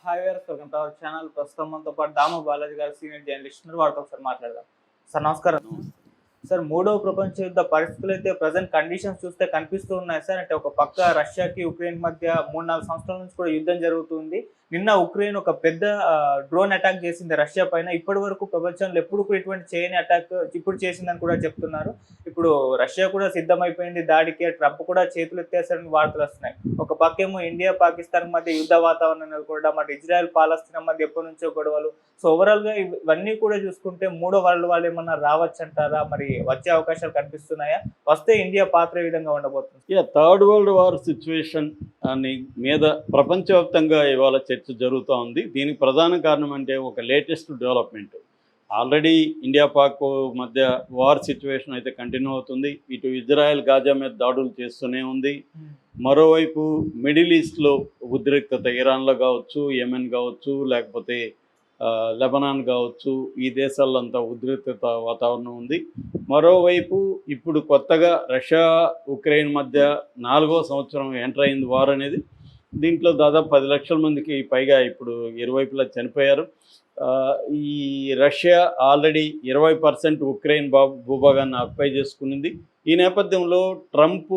Hi viewers, welcome to our channel. ప్రస్తుతం మనతో పాటు దాము బాలాజీ గారు సీనియర్ జర్నలిస్ట్ ఉన్నారు. వారితో ఒకసారి మాట్లాడదాం. సార్ నమస్కారం. సార్, మూడవ ప్రపంచ యుద్ధ పరిస్థితులు అయితే ప్రజెంట్ కండిషన్స్ చూస్తే కనిపిస్తూ ఉన్నాయి సార్. అంటే ఒక పక్క రష్యాకి ఉక్రెయిన్ మధ్య 3-4 సంవత్సరాల నుంచి కూడా యుద్ధం జరుగుతుంది. నిన్న ఉక్రెయిన్ ఒక పెద్ద డ్రోన్ అటాక్ చేసింది రష్యా పైన. ఇప్పటి వరకు ప్రపంచంలో ఎప్పుడు కూడా ఇటువంటి చేయని అటాక్ ఇప్పుడు చేసిందని కూడా చెప్తున్నారు. ఇప్పుడు రష్యా కూడా సిద్ధమైపోయింది దాడికి, ట్రంప్ కూడా చేతులు ఎత్తేసారని వార్తలు వస్తున్నాయి. ఒక పక్కేమో ఇండియా పాకిస్తాన్ మధ్య యుద్ధ వాతావరణం నెలకొనడం, అటు ఇజ్రాయెల్ పాలస్తీనా మధ్య ఎప్పటి నుంచో గొడవలు. సో ఓవరాల్ గా ఇవన్నీ కూడా చూసుకుంటే మూడో వరల్డ్ వార్ ఏమన్నా రావచ్చు అంటారా? మరి వచ్చే అవకాశాలు కనిపిస్తున్నాయా? వస్తే ఇండియా పాత్ర ఏ విధంగా ఉండబోతుంది? థర్డ్ వరల్డ్ వార్ సిచ్యువేషన్ అని మీద ప్రపంచవ్యాప్తంగా ఇవాళ చర్చ జరుగుతూ ఉంది. దీనికి ప్రధాన కారణం అంటే ఒక latest development. Already India Pak మధ్య వార్ సిచ్యువేషన్ అయితే కంటిన్యూ అవుతుంది. ఇటు ఇజ్రాయెల్ గాజా మీద దాడులు చేస్తూనే ఉంది. మరోవైపు మిడిల్ ఈస్ట్లో ఉద్రిక్తత, ఇరాన్లో కావచ్చు, యెమెన్ కావచ్చు, లేకపోతే లెబనాన్ కావచ్చు, ఈ దేశాల్లో అంతా ఉద్రిక్తత వాతావరణం ఉంది. మరోవైపు ఇప్పుడు కొత్తగా రష్యా ఉక్రెయిన్ మధ్య 4వ సంవత్సరం ఎంటర్ అయింది వార్ అనేది. దీంట్లో దాదాపు 10 లక్షల మందికి పైగా ఇప్పుడు ఇరువైపులా చనిపోయారు. ఈ రష్యా ఆల్రెడీ 20% ఉక్రెయిన్ భూభాగాన్ని ఆక్యుపై చేసుకునింది. ఈ నేపథ్యంలో ట్రంప్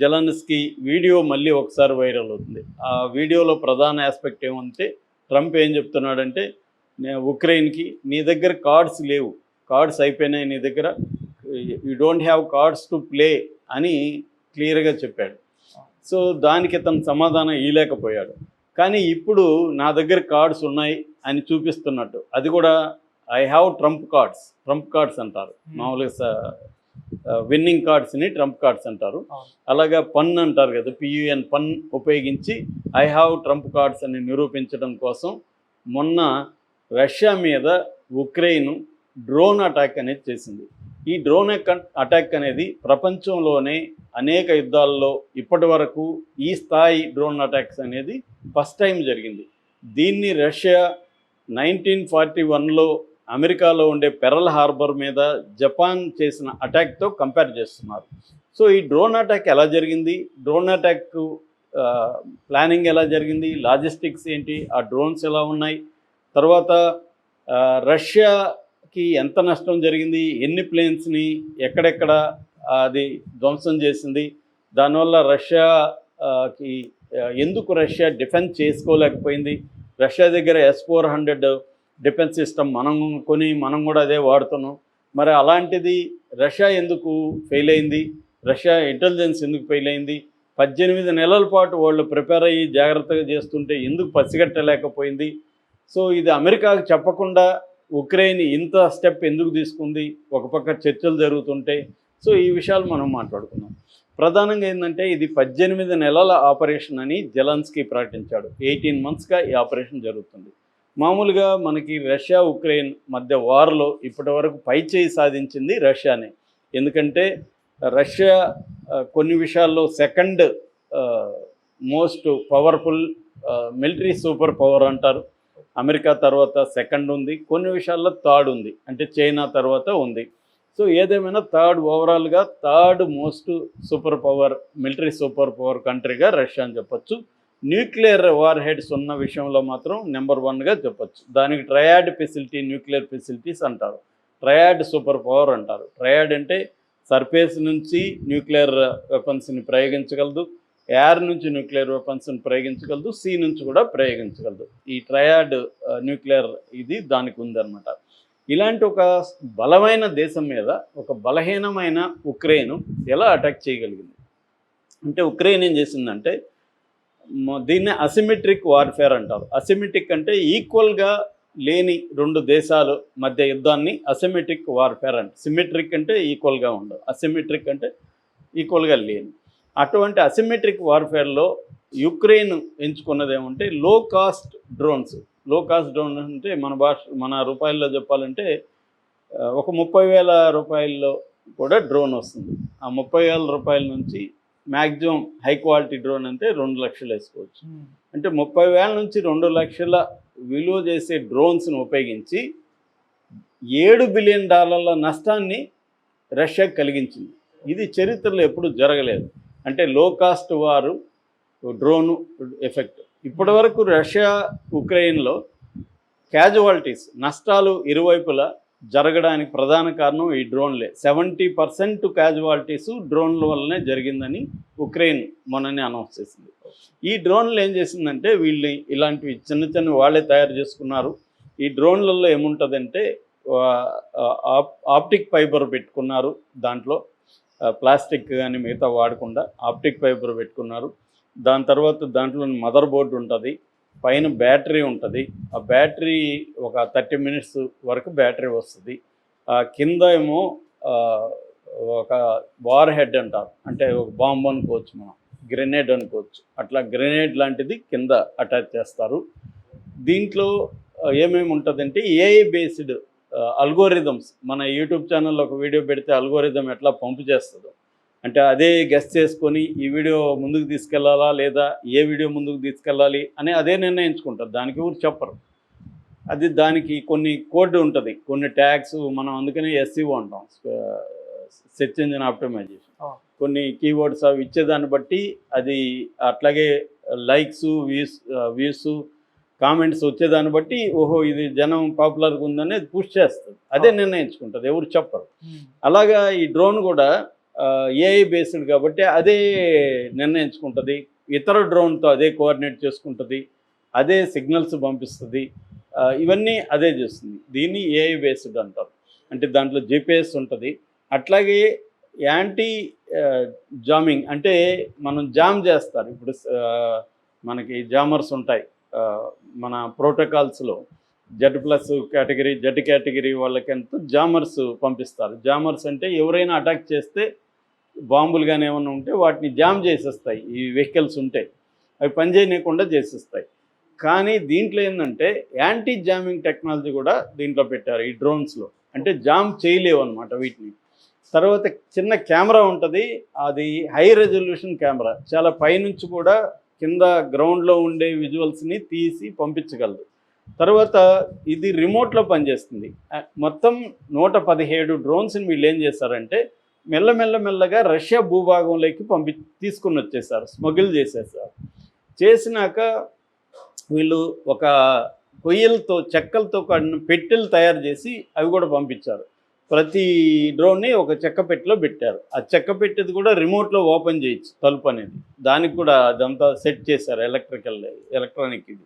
జెలెన్స్కీ వీడియో మళ్ళీ ఒకసారి వైరల్ అవుతుంది. ఆ వీడియోలో ప్రధాన ఆస్పెక్ట్ ఏమంటే, ట్రంప్ ఏం చెప్తున్నాడంటే, ఉక్రెయిన్కి నీ దగ్గర కార్డ్స్ లేవు, కార్డ్స్ అయిపోయినాయి నీ దగ్గర, you don't have cards to play అని క్లియర్గా చెప్పాడు. సో దానికి తను సమాధానం ఇవ్వలేకపోయాడు. కానీ ఇప్పుడు నా దగ్గర కార్డ్స్ ఉన్నాయి అని చూపిస్తున్నట్టు, అది కూడా ఐ హ్యావ్ ట్రంప్ కార్డ్స్ అంటారు. మామూలుగా విన్నింగ్ కార్డ్స్ని ట్రంప్ కార్డ్స్ అంటారు. అలాగా పన్ అంటారు కదా, పియుఎన్, పన్ ఉపయోగించి ఐ హ్యావ్ ట్రంప్ కార్డ్స్ అని నిరూపించడం కోసం మొన్న రష్యా మీద ఉక్రెయిన్ డ్రోన్ అటాక్ అనేది చేసింది. ఈ డ్రోన్ అటాక్ అనేది ప్రపంచంలోనే అనేక యుద్ధాల్లో ఇప్పటి వరకు ఈ స్థాయి డ్రోన్ అటాక్స్ అనేది ఫస్ట్ టైం జరిగింది. దీన్ని రష్యా 1941లో అమెరికాలో ఉండే పెరల్ హార్బర్ మీద జపాన్ చేసిన అటాక్తో కంపేర్ చేస్తున్నారు. సో ఈ డ్రోన్ అటాక్ ఎలా జరిగింది, డ్రోన్ అటాక్ ప్లానింగ్ ఎలా జరిగింది, లాజిస్టిక్స్ ఏంటి, ఆ డ్రోన్స్ ఎలా ఉన్నాయి, తర్వాత రష్యాకి ఎంత నష్టం జరిగింది, ఎన్ని ప్లేన్స్ని ఎక్కడెక్కడ అది ధ్వంసం చేసింది, దానివల్ల రష్యాకి ఎందుకు రష్యా డిఫెన్స్ చేసుకోలేకపోయింది, రష్యా దగ్గర S-400 డిఫెన్స్ సిస్టమ్ మనం కూడా అదే వాడుతున్నాం, మరి అలాంటిది రష్యా ఎందుకు ఫెయిల్ అయింది, రష్యా ఇంటెలిజెన్స్ ఎందుకు ఫెయిల్ అయింది, 18 నెలల పాటు వాళ్ళు ప్రిపేర్ అయ్యి జాగ్రత్తగా చేస్తుంటే ఎందుకు పసిగట్టలేకపోయింది, సో ఇది అమెరికాకు చెప్పకుండా ఉక్రెయిన్ ఇంత స్టెప్ ఎందుకు తీసుకుంది, ఒక పక్క చర్చలు జరుగుతుంటే. సో ఈ విషయాలు మనం మాట్లాడుకున్నాం. ప్రధానంగా ఏంటంటే, ఇది 18 నెలల ఆపరేషన్ అని జెలెన్స్కీ ప్రకటించాడు. 18 monthsగా ఈ ఆపరేషన్ జరుగుతుంది. మామూలుగా మనకి రష్యా ఉక్రెయిన్ మధ్య వార్లో ఇప్పటి వరకు పైచేయి సాధించింది రష్యానే. ఎందుకంటే రష్యా కొన్ని విషయాల్లో second most powerful military super power అంటారు. అమెరికా తర్వాత సెకండ్ ఉంది, కొన్ని విషయాల్లో థర్డ్ ఉంది, అంటే చైనా తర్వాత ఉంది. సో ఏదేమైనా ఓవరాల్గా third most superpower, military superpower కంట్రీగా రష్యా అని చెప్పచ్చు. న్యూక్లియర్ వార్ హెడ్స్ ఉన్న విషయంలో మాత్రం నెంబర్ 1గా చెప్పచ్చు. దానికి ట్రయాడ్ ఫెసిలిటీ, న్యూక్లియర్ ఫెసిలిటీస్ అంటారు, ట్రయాడ్ సూపర్ పవర్ అంటారు. ట్రయాడ్ అంటే సర్ఫేస్ నుంచి న్యూక్లియర్ వెపన్స్ని ప్రయోగించగలదు, ఎయిర్ నుంచి న్యూక్లియర్ వెపన్స్ని ప్రయోగించగలదు, సీ నుంచి కూడా ప్రయోగించగలదు. ఈ ట్రయాడ్ న్యూక్లియర్ ఇది దానికి ఉందన్నమాట. ఇలాంటి ఒక బలమైన దేశం మీద ఒక బలహీనమైన ఉక్రెయిన్ ఎలా అటాక్ చేయగలిగింది అంటే, ఉక్రెయిన్ ఏం చేసిందంటే, దీన్ని అసిమెట్రిక్ వార్ఫేర్ అంటారు. అసిమెట్రిక్ అంటే ఈక్వల్గా లేని రెండు దేశాల మధ్య యుద్ధాన్ని అసిమెట్రిక్ వార్ఫేర్ అంటే. సిమెట్రిక్ అంటే ఈక్వల్గా ఉండదు, అసిమెట్రిక్ అంటే ఈక్వల్గా లేని. అటువంటి అసిమెట్రిక్ వార్ఫేర్లో యుక్రెయిన్ ఎంచుకున్నది ఏమంటే లో కాస్ట్ డ్రోన్స్. లో కాస్ట్ డ్రోన్ అంటే మన రూపాయల్లో చెప్పాలంటే ఒక 30,000 రూపాయల్లో కూడా డ్రోన్ వస్తుంది. ఆ 30,000 రూపాయల నుంచి మ్యాక్సిమం హై క్వాలిటీ డ్రోన్ అంటే 2 లక్షలు వేసుకోవచ్చు. అంటే 30,000 నుంచి 2 లక్షల విలువ చేసే డ్రోన్స్ను ఉపయోగించి $7 బిలియన్ నష్టాన్ని రష్యా కలిగించింది. ఇది చరిత్రలో ఎప్పుడు జరగలేదు. అంటే లో కాస్ట్ వారు డ్రోను ఎఫెక్ట్. ఇప్పటివరకు రష్యా ఉక్రెయిన్లో క్యాజువాలిటీస్ నష్టాలు ఇరువైపులా జరగడానికి ప్రధాన కారణం ఈ డ్రోన్లే. 70% క్యాజువాలిటీస్ డ్రోన్ల వల్లనే జరిగిందని ఉక్రెయిన్ మొన్ననే అనౌన్స్ చేసింది. ఈ డ్రోన్లు ఏం చేసిందంటే వీళ్ళని ఇలాంటివి చిన్న చిన్న వాళ్ళే తయారు చేసుకున్నారు. ఈ డ్రోన్లలో ఏముంటుందంటే ఆప్టిక్ ఫైబర్ పెట్టుకున్నారు, దాంట్లో ప్లాస్టిక్ కానీ మిగతా వాడకుండా ఆప్టిక్ ఫైబర్ పెట్టుకున్నారు. దాని తర్వాత దాంట్లో మదర్ బోర్డు ఉంటుంది, పైన బ్యాటరీ ఉంటుంది. ఆ బ్యాటరీ ఒక 30 మినిట్స్ వరకు బ్యాటరీ వస్తుంది. కింద ఏమో ఒక వార్ హెడ్ అంటారు, అంటే ఒక బాంబు అనుకోవచ్చు, మనం గ్రెనేడ్ అనుకోవచ్చు. అట్లా గ్రెనేడ్ లాంటిది కింద అటాచ్ చేస్తారు. దీంట్లో ఏమేమి ఉంటుందంటే ఏఐ బేస్డ్ అల్గోరిథమ్స్. మన యూట్యూబ్ ఛానల్లో ఒక వీడియో పెడితే అల్గోరిథం ఎట్లా పంపు చేస్తుందో, అంటే అదే గెస్ట్ చేసుకొని ఈ వీడియో ముందుకు తీసుకెళ్లాలా లేదా ఏ వీడియో ముందుకు తీసుకెళ్ళాలి అని అదే నిర్ణయించుకుంటారు. దానికి ఊరు చెప్పరు. అది దానికి కొన్ని కోడ్ ఉంటుంది, కొన్ని ట్యాగ్స్. మనం అందుకనే SEO అంటాం, సెర్చ్ ఇంజిన్ ఆప్టిమైజేషన్. కొన్ని కీవర్డ్స్ అవి ఇచ్చేదాన్ని బట్టి అది అట్లాగే లైక్స్, వ్యూస్, కామెంట్స్ వచ్చేదాన్ని బట్టి ఓహో ఇది జనం పాపులర్గా ఉందని పుష్ చేస్తుంది. అదే నిర్ణయించుకుంటుంది, ఎవరు చెప్పరు. అలాగా ఈ డ్రోన్ కూడా ఏఐ బేస్డ్ కాబట్టి అదే నిర్ణయించుకుంటుంది. ఇతర డ్రోన్తో అదే కోఆర్డినేట్ చేసుకుంటుంది, అదే సిగ్నల్స్ పంపిస్తుంది. ఇవన్నీ అదే చేస్తుంది. దీన్ని ఏఐ బేస్డ్ అంటారు. అంటే దాంట్లో GPS ఉంటుంది. అట్లాగే యాంటీ జామింగ్, అంటే మనం జామ్ చేస్తారు. ఇప్పుడు మనకి జామర్స్ ఉంటాయి మన ప్రోటోకాల్స్లో. Z+ కేటగిరీ, Z కేటగిరీ వాళ్ళకంతా జామర్స్ పంపిస్తారు. జామర్స్ అంటే ఎవరైనా అటాక్ చేస్తే బాంబులు కానీ ఏమైనా ఉంటే వాటిని జామ్ చేసేస్తాయి. ఈ వెహికల్స్ ఉంటాయి, అవి పనిచేయకుండా చేసేస్తాయి. కానీ దీంట్లో ఏంటంటే యాంటీ జామింగ్ టెక్నాలజీ కూడా దీంట్లో పెట్టారు ఈ డ్రోన్స్లో. అంటే జామ్ చేయలేవు అనమాట వీటిని. తర్వాత చిన్న కెమెరా ఉంటుంది, అది హై రెజల్యూషన్ కెమెరా. చాలా పైనుంచి కూడా కింద గ్రౌండ్లో ఉండే విజువల్స్ని తీసి పంపించగలదు. తర్వాత ఇది రిమోట్లో పనిచేస్తుంది. మొత్తం 117 డ్రోన్స్ని వీళ్ళు ఏం చేశారంటే మెల్లగా రష్యా భూభాగంలోకి తీసుకుని వచ్చేసారు, స్మగిల్ చేసేసారు. చేసినాక వీళ్ళు ఒక కొయ్యలతో, చెక్కలతో పెట్టెలు తయారు చేసి అవి కూడా పంపించారు. ప్రతి డ్రోన్ని ఒక చెక్క పెట్టెలో పెట్టారు. ఆ చెక్క పెట్టేది కూడా రిమోట్లో ఓపెన్ చేయొచ్చు, తలుపు అనేది. దానికి కూడా అదంతా సెట్ చేశారు, ఎలక్ట్రానిక్ ఇది.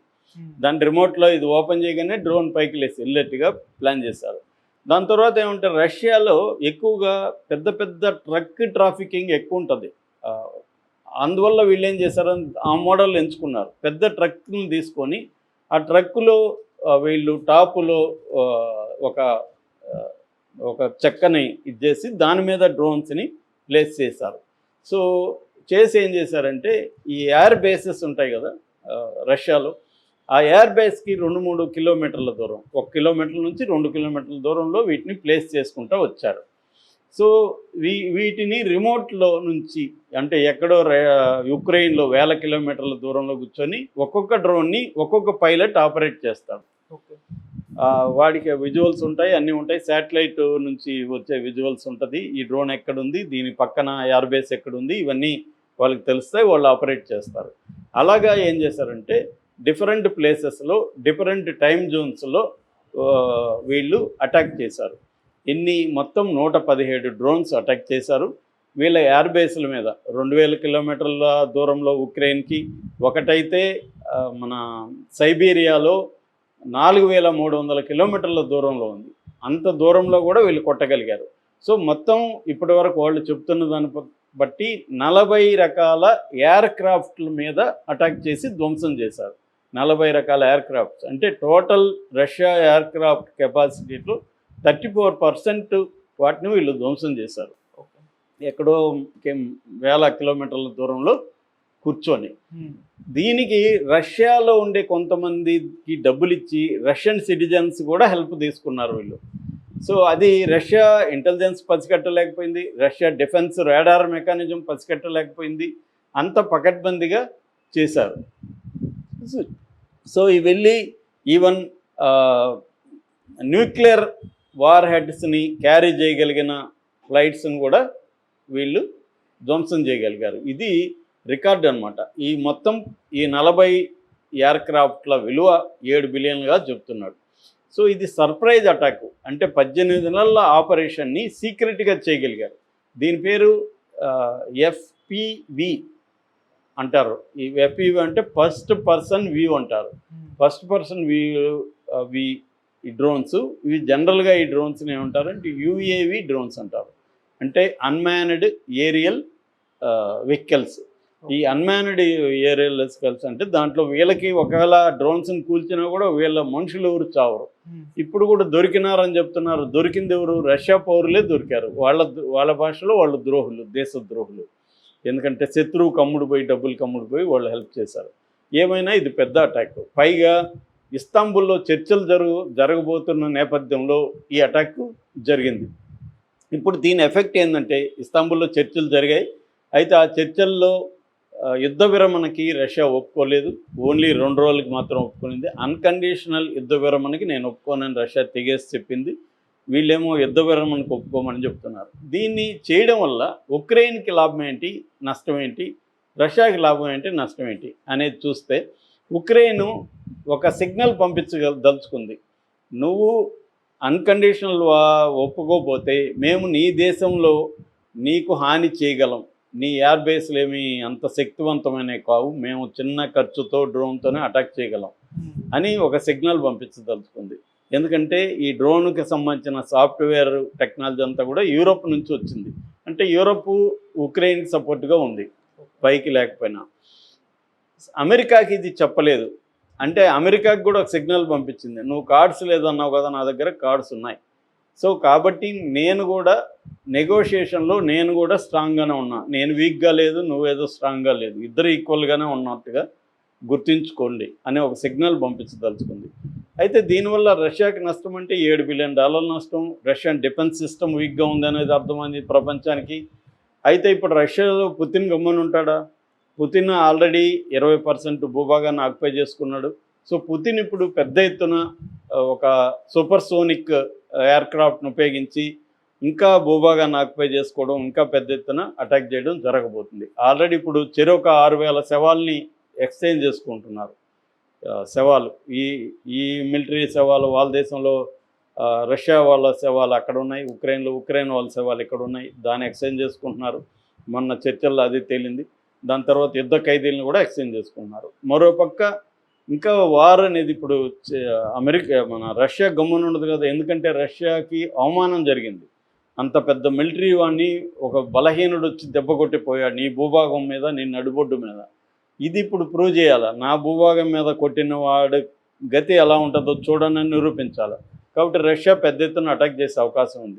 దాని రిమోట్లో ఇది ఓపెన్ చేయగానే డ్రోన్ పైకి లేసి వెళ్ళేట్టుగా ప్లాన్ చేశారు. దాని తర్వాత ఏమంటే రష్యాలో ఎక్కువగా పెద్ద ట్రక్ ట్రాఫికింగ్ ఎక్కువ ఉంటుంది. అందువల్ల వీళ్ళు ఏం చేశారు, ఆ మోడల్ ఎంచుకున్నారు. పెద్ద ట్రక్ని తీసుకొని ఆ ట్రక్కులో వీళ్ళు టాపులో ఒక చెక్కని ఇచ్చేసి దాని మీద డ్రోన్స్ని ప్లేస్ చేశారు. సో చేసి ఏం చేశారంటే ఈ ఎయిర్ బేసెస్ ఉంటాయి కదా రష్యాలో, ఆ ఎయిర్ బేస్కి 2-3 కిలోమీటర్ల దూరం, 1 కిలోమీటర్ల నుంచి 2 కిలోమీటర్ల దూరంలో వీటిని ప్లేస్ చేసుకుంటూ వచ్చారు. సో వీటిని రిమోట్లో నుంచి, అంటే ఎక్కడో యుక్రెయిన్లో 1000 కిలోమీటర్ల దూరంలో కూర్చొని ఒక్కొక్క డ్రోన్ని ఒక్కొక్క పైలట్ ఆపరేట్ చేస్తాడు. వాడికి విజువల్స్ ఉంటాయి, అన్నీ ఉంటాయి. శాటిలైట్ నుంచి వచ్చే విజువల్స్ ఉంటుంది, ఈ డ్రోన్ ఎక్కడుంది, దీని పక్కన ఎయిర్ బేస్ ఎక్కడుంది, ఇవన్నీ వాళ్ళకి తెలుస్తాయి, వాళ్ళు ఆపరేట్ చేస్తారు. అలాగా ఏం చేశారంటే డిఫరెంట్ ప్లేసెస్లో, డిఫరెంట్ టైం జోన్స్లో వీళ్ళు అటాక్ చేశారు. మొత్తం 117 డ్రోన్స్ అటాక్ చేశారు. వీళ్ళ ఎయిర్ బేస్ల మీద 2000 కిలోమీటర్ల దూరంలో ఉక్రెయిన్కి, ఒకటైతే మన సైబీరియాలో 4300 కిలోమీటర్ల దూరంలో ఉంది. అంత దూరంలో కూడా వీళ్ళు కొట్టగలిగారు. సో మొత్తం ఇప్పటి వరకు వాళ్ళు చెప్తున్న దాన్ని బట్టి 40 రకాల ఎయిర్ క్రాఫ్ట్ల మీద అటాక్ చేసి ధ్వంసం చేశారు. 40 రకాల ఎయిర్ క్రాఫ్ట్స్, అంటే టోటల్ రష్యా ఎయిర్ క్రాఫ్ట్ కెపాసిటీలో 34% వాటిని వీళ్ళు ధ్వంసం చేశారు. ఎక్కడో 1000 కిలోమీటర్ల దూరంలో కూర్చొని. దీనికి రష్యాలో ఉండే కొంతమందికి డబ్బులు ఇచ్చి రష్యన్ సిటిజన్స్ కూడా హెల్ప్ తీసుకున్నారు వీళ్ళు. సో అది రష్యా ఇంటెలిజెన్స్ పసిగట్టలేకపోయింది, రష్యా డిఫెన్స్ రాడార్ మెకానిజం పసిగట్టలేకపోయింది. అంత పకడ్బందీగా చేశారు. సో ఇవి వెళ్ళి ఈవెన్ న్యూక్లియర్ వార్ హెడ్స్ని క్యారీ చేయగలిగిన ఫ్లైట్స్ని కూడా వీళ్ళు ధ్వంసం చేయగలిగారు. ఇది రికార్డ్ అనమాట. ఈ మొత్తం ఈ 40 ఎయిర్క్రాఫ్ట్ల విలువ 7 బిలియన్గా చెప్తున్నాడు. సో ఇది సర్ప్రైజ్ అటాక్, అంటే 18 నెలల ఆపరేషన్ని సీక్రెట్గా చేయగలిగారు. దీని పేరు FPV అంటారు. ఈ FPV అంటే ఫస్ట్ పర్సన్ వ్యూ అంటారు. ఫస్ట్ పర్సన్ వ్యూ ఈ డ్రోన్స్, ఇవి జనరల్గా ఈ డ్రోన్స్ని ఏమంటారంటే UAV డ్రోన్స్ అంటారు. అంటే అన్మ్యాన్డ్ ఏరియల్ వెహికల్స్. ఈ అన్మ్యాన్డ్ ఏరియల్ వెహికల్స్ అంటే దాంట్లో వీళ్ళకి ఒకవేళ డ్రోన్స్ని కూల్చినా కూడా వీళ్ళ మనుషులు ఎవరు చావరు. ఇప్పుడు కూడా దొరికినారని చెప్తున్నారు. దొరికింది ఎవరు? రష్యా పౌరులే దొరికారు. వాళ్ళ భాషలో వాళ్ళు ద్రోహులు, దేశద్రోహులు. ఎందుకంటే శత్రువు కమ్ముడు పోయి డబ్బులు కమ్ముడు పోయి వాళ్ళు హెల్ప్ చేశారు. ఏమైనా ఇది పెద్ద అటాక్. పైగా ఇస్తాంబుల్లో చర్చలు జరగబోతున్న నేపథ్యంలో ఈ అటాక్ జరిగింది. ఇప్పుడు దీని ఎఫెక్ట్ ఏంటంటే ఇస్తాంబుల్లో చర్చలు జరిగాయి. అయితే ఆ చర్చల్లో యుద్ధ విరమణకి రష్యా ఒప్పుకోలేదు. ఓన్లీ 2 రోజులకి మాత్రం ఒప్పుకునింది. అన్కండిషనల్ యుద్ధ విరమణకి నేను ఒప్పుకోనని రష్యా తెగేసి చెప్పింది. వీళ్ళేమో యుద్ధ విరమణకు ఒప్పుకోమని చెప్తున్నారు. దీన్ని చేయడం వల్ల ఉక్రెయిన్కి లాభం ఏంటి, నష్టం ఏంటి, రష్యాకి లాభం ఏంటి, నష్టం ఏంటి అనేది చూస్తే ఉక్రెయిన్ ఒక సిగ్నల్ పంపించదలుచుకుంది. నువ్వు అన్కండిషనల్ ఒప్పుకోకపోతే మేము నీ దేశంలో నీకు హాని చేయగలం. నీ ఎయిర్ బేస్లు ఏమి అంత శక్తివంతమైనవి కావు, మేము చిన్న ఖర్చుతో డ్రోన్తోనే అటాక్ చేయగలం అని ఒక సిగ్నల్ పంపించదలుచుకుంది. ఎందుకంటే ఈ డ్రోన్కి సంబంధించిన సాఫ్ట్వేర్ టెక్నాలజీ అంతా కూడా యూరోప్ నుంచి వచ్చింది. అంటే యూరోప్ ఉక్రెయిన్కి సపోర్ట్గా ఉంది, పైకి లేకపోయినా. అమెరికాకి ఇది చెప్పలేదు. అంటే అమెరికాకి కూడా ఒక సిగ్నల్ పంపించింది, నువ్వు కార్డ్స్ లేదన్నావు కదా, నా దగ్గర కార్డ్స్ ఉన్నాయి. సో కాబట్టి నేను కూడా నెగోషియేషన్లో నేను కూడా స్ట్రాంగ్గానే ఉన్నా. నేను వీక్గా లేదు, నువ్వేదో స్ట్రాంగ్గా లేదు, ఇద్దరు ఈక్వల్గానే ఉన్నట్టుగా గుర్తుంచుకోండి అనే ఒక సిగ్నల్ పంపించదలుచుకుంది. అయితే దీనివల్ల రష్యాకి నష్టం అంటే $7 బిలియన్ నష్టం. రష్యన్ డిఫెన్స్ సిస్టమ్ వీక్గా ఉంది అనేది అర్థమైంది ప్రపంచానికి. అయితే ఇప్పుడు రష్యాలో పుతిన్ గమ్మున ఉంటాడా? పుతిన్ ఆల్రెడీ 20% భూభాగాన్ని ఆక్యుపై చేసుకున్నాడు. సో పుతిన్ ఇప్పుడు పెద్ద ఎత్తున ఒక సూపర్సోనిక్ ఎయిర్క్రాఫ్ట్ను ఉపయోగించి ఇంకా భూభాగాన్ని ఆక్యుపై చేసుకోవడం, ఇంకా పెద్ద ఎత్తున అటాక్ చేయడం జరగబోతుంది. ఆల్రెడీ ఇప్పుడు చెరొక 6,000 శవాల్ని ఎక్స్చేంజ్ చేసుకుంటున్నారు. శవాలు, ఈ మిలిటరీ శవాలు వాళ్ళ దేశంలో, రష్యా వాళ్ళ శవాలు అక్కడ ఉన్నాయి, ఉక్రెయిన్ వాళ్ళ శవాలు ఇక్కడ ఉన్నాయి. దాన్ని ఎక్స్చేంజ్ చేసుకుంటున్నారు. మొన్న చర్చల్లో అది తేలింది. దాని తర్వాత యుద్ధ ఖైదీలను కూడా ఎక్స్చేంజ్ చేసుకుంటున్నారు. మరోపక్క ఇంకా వార్ అనేది ఇప్పుడు రష్యా గమ్మున ఉండదు కదా. ఎందుకంటే రష్యాకి అవమానం జరిగింది. అంత పెద్ద మిలిటరీ వాడిని ఒక బలహీనుడు వచ్చి దెబ్బ కొట్టిపోయాడు నీ భూభాగం మీద, నీ నడుబొడ్డు మీద. ఇది ఇప్పుడు ప్రూవ్ చేయాలి. నా భూభాగం మీద కొట్టిన వాడు గతి ఎలా ఉంటుందో చూడనని నిరూపించాలి. కాబట్టి రష్యా పెద్ద ఎత్తున అటాక్ చేసే అవకాశం ఉంది.